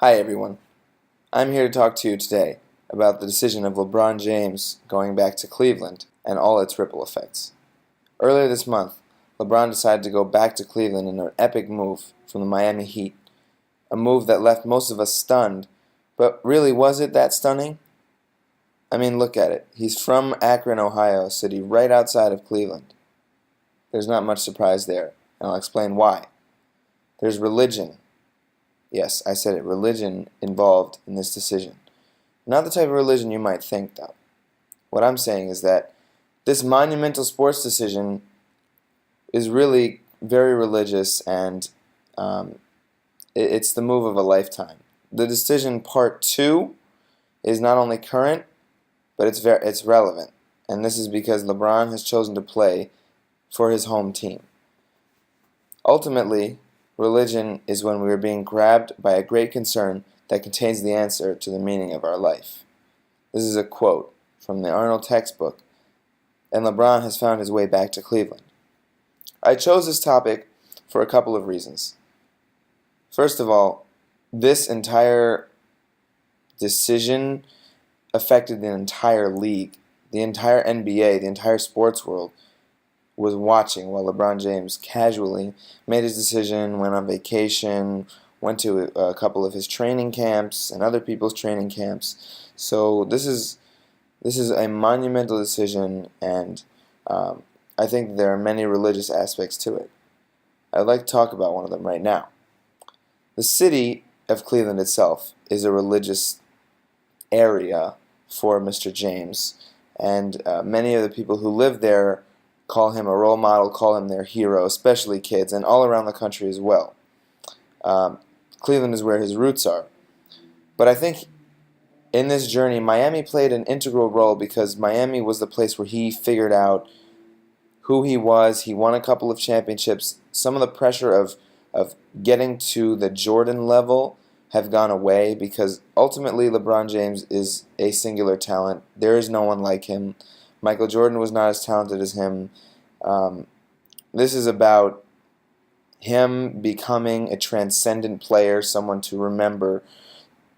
Hi everyone. I'm here to talk to you today about the decision of LeBron James going back to Cleveland and all its ripple effects. Earlier this month, LeBron decided to go back to Cleveland in an epic move from the Miami Heat, a move that left most of us stunned, but really was it that stunning? I mean, look at it. He's from Akron, Ohio, a city right outside of Cleveland. There's not much surprise there, and I'll explain why. There's religion. Yes, I said it, religion involved in this decision. Not the type of religion you might think, though. What I'm saying is that this monumental sports decision is really very religious, and it's the move of a lifetime. The decision part 2 is not only current, but it's relevant, and this is because LeBron has chosen to play for his home team. Ultimately, religion is when we are being grabbed by a great concern that contains the answer to the meaning of our life. This is a quote from the Arnold textbook, and LeBron has found his way back to Cleveland. I chose this topic for a couple of reasons. First of all, this entire decision affected the entire league, the entire NBA, the entire sports world was watching while LeBron James casually made his decision, went on vacation, went to a couple of his training camps and other people's training camps. So this is a monumental decision, and I think there are many religious aspects to it. I'd like to talk about one of them right now. The city of Cleveland itself is a religious area for Mr. James, and many of the people who live there call him a role model, call him their hero, especially kids, and all around the country as well. Cleveland is where his roots are. But I think in this journey, Miami played an integral role because Miami was the place where he figured out who he was. He won a couple of championships. Some of the pressure of getting to the Jordan level have gone away because ultimately LeBron James is a singular talent. There is no one like him. Michael Jordan was not as talented as him. This is about him becoming a transcendent player, someone to remember,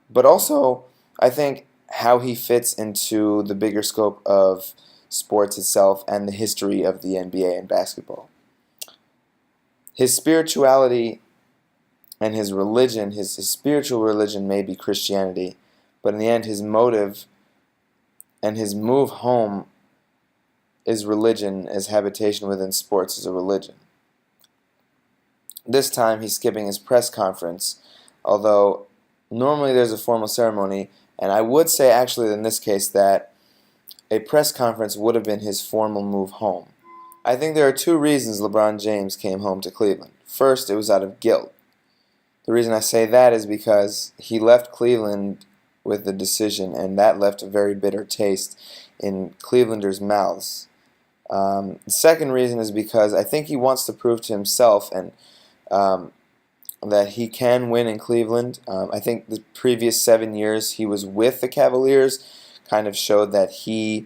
but also I think how he fits into the bigger scope of sports itself and the history of the NBA and basketball. His spirituality and his religion, his spiritual religion may be Christianity, but in the end his motive and his move home is religion, as habitation within sports is a religion. This time he's skipping his press conference, although normally there's a formal ceremony, and I would say actually in this case that a press conference would have been his formal move home. I think there are two reasons LeBron James came home to Cleveland. First, it was out of guilt. The reason I say that is because he left Cleveland with the decision, and that left a very bitter taste in Clevelanders' mouths. The second reason is because I think he wants to prove to himself and that he can win in Cleveland. I think the previous 7 years he was with the Cavaliers kind of showed that he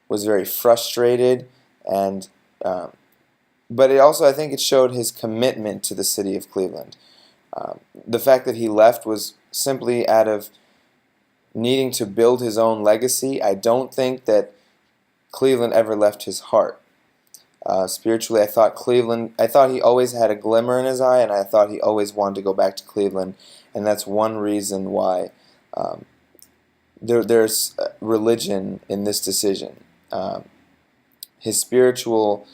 was very frustrated, and but it also, I think it showed his commitment to the city of Cleveland. The fact that he left was simply out of needing to build his own legacy. I don't think that Cleveland ever left his heart. Spiritually, I thought he always had a glimmer in his eye, and I thought he always wanted to go back to Cleveland, and that's one reason why there's religion in this decision. His spirituality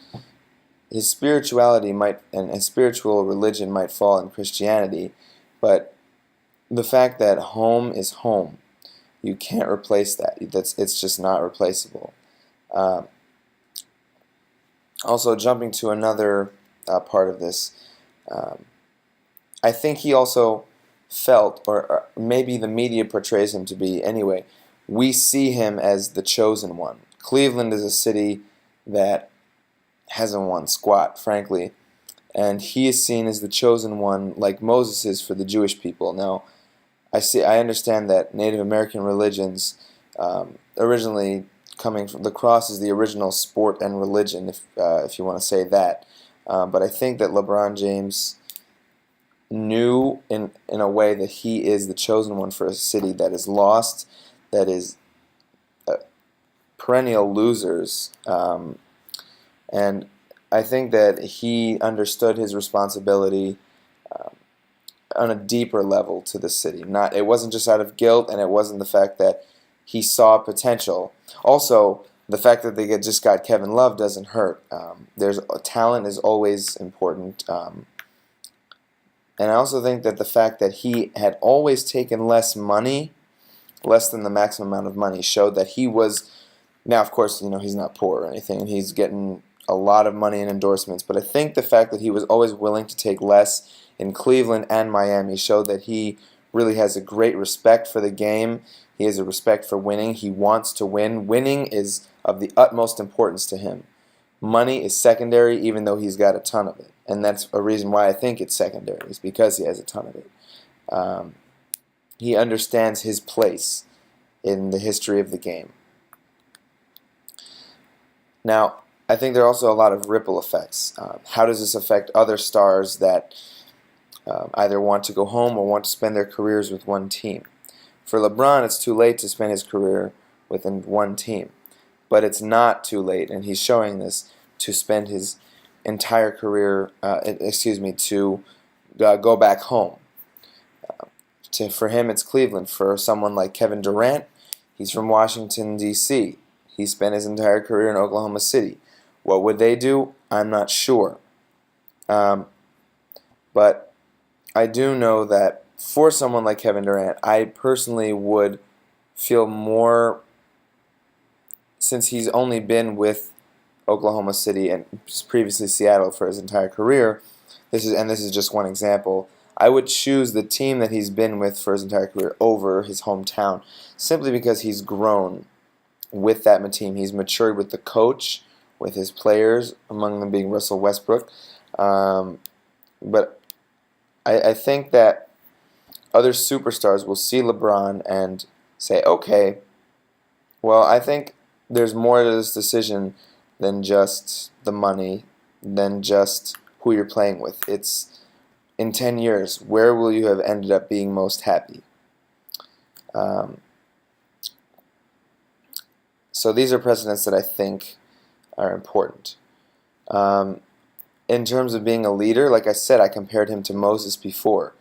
might and spiritual religion might fall in Christianity, but the fact that home is home, you can't replace that. It's just not replaceable. Also, jumping to another part of this, I think he also felt, or maybe the media portrays him to be anyway, we see him as the chosen one. Cleveland is a city that hasn't won squat, frankly, and he is seen as the chosen one, like Moses is for the Jewish people. Now, I understand that Native American religions originally coming from the cross is the original sport and religion, if you want to say that. But I think that LeBron James knew in a way that he is the chosen one for a city that is lost, that is perennial losers. And I think that he understood his responsibility on a deeper level to the city. It wasn't just out of guilt, and it wasn't the fact that he saw potential. Also, the fact that they just got Kevin Love doesn't hurt. Talent is always important. And I also think that the fact that he had always taken less money, less than the maximum amount of money, showed that he was, now of course, he's not poor or anything, and he's getting a lot of money in endorsements, but I think the fact that he was always willing to take less in Cleveland and Miami showed that he really has a great respect for the game. He has a respect for winning. He wants to win. Winning is of the utmost importance to him. Money is secondary, even though he's got a ton of it. And that's a reason why I think it's secondary, is because he has a ton of it. He understands his place in the history of the game. Now, I think there are also a lot of ripple effects. How does this affect other stars that either want to go home or want to spend their careers with one team? For LeBron, it's too late to spend his career within one team. But it's not too late, and he's showing this, to spend his entire career, to go back home. For him, it's Cleveland. For someone like Kevin Durant, he's from Washington, D.C. He spent his entire career in Oklahoma City. What would they do? I'm not sure. But I do know that for someone like Kevin Durant, I personally would feel more, since he's only been with Oklahoma City and previously Seattle for his entire career, this is just one example, I would choose the team that he's been with for his entire career over his hometown, simply because he's grown with that team. He's matured with the coach, with his players, among them being Russell Westbrook. But I think that other superstars will see LeBron and say, okay, well, I think there's more to this decision than just the money, than just who you're playing with. It's, in 10 years, where will you have ended up being most happy? So these are precedents that I think are important. In terms of being a leader, like I said, I compared him to Moses before.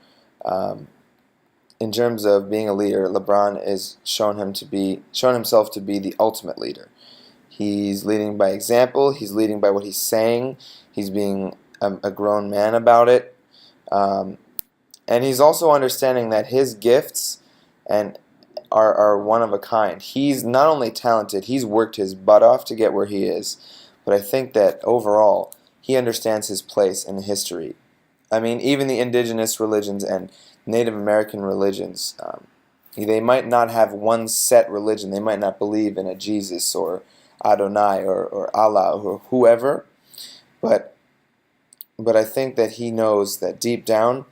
In terms of being a leader, LeBron is shown himself to be the ultimate leader. He's leading by example. He's leading by what he's saying. He's being a grown man about it. And he's also understanding that his gifts are one of a kind. He's not only talented, he's worked his butt off to get where he is, but I think that overall he understands his place in history. I mean, even the indigenous religions and Native American religions, they might not have one set religion. They might not believe in a Jesus or Adonai or Allah or whoever, but I think that he knows that deep down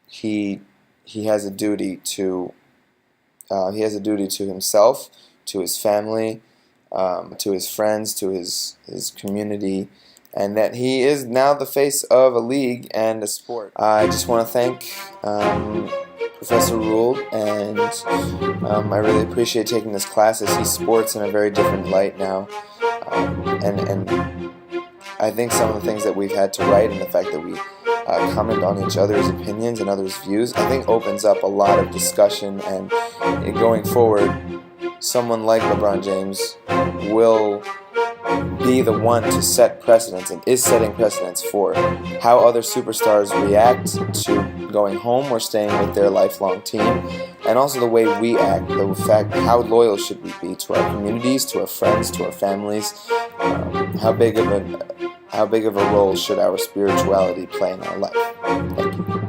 he has a duty to himself, to his family, to his friends, to his community, and that he is now the face of a league and a sport. I just want to thank Professor Rule, and I really appreciate taking this class. I see sports in a very different light now, and I think some of the things that we've had to write and the fact that we comment on each other's opinions and others' views, I think opens up a lot of discussion, and going forward, someone like LeBron James will be the one to set precedents and is setting precedents for how other superstars react to going home or staying with their lifelong team, and also the way we act, the fact how loyal should we be to our communities, to our friends, to our families, how big of a role should our spirituality play in our life. Thank you.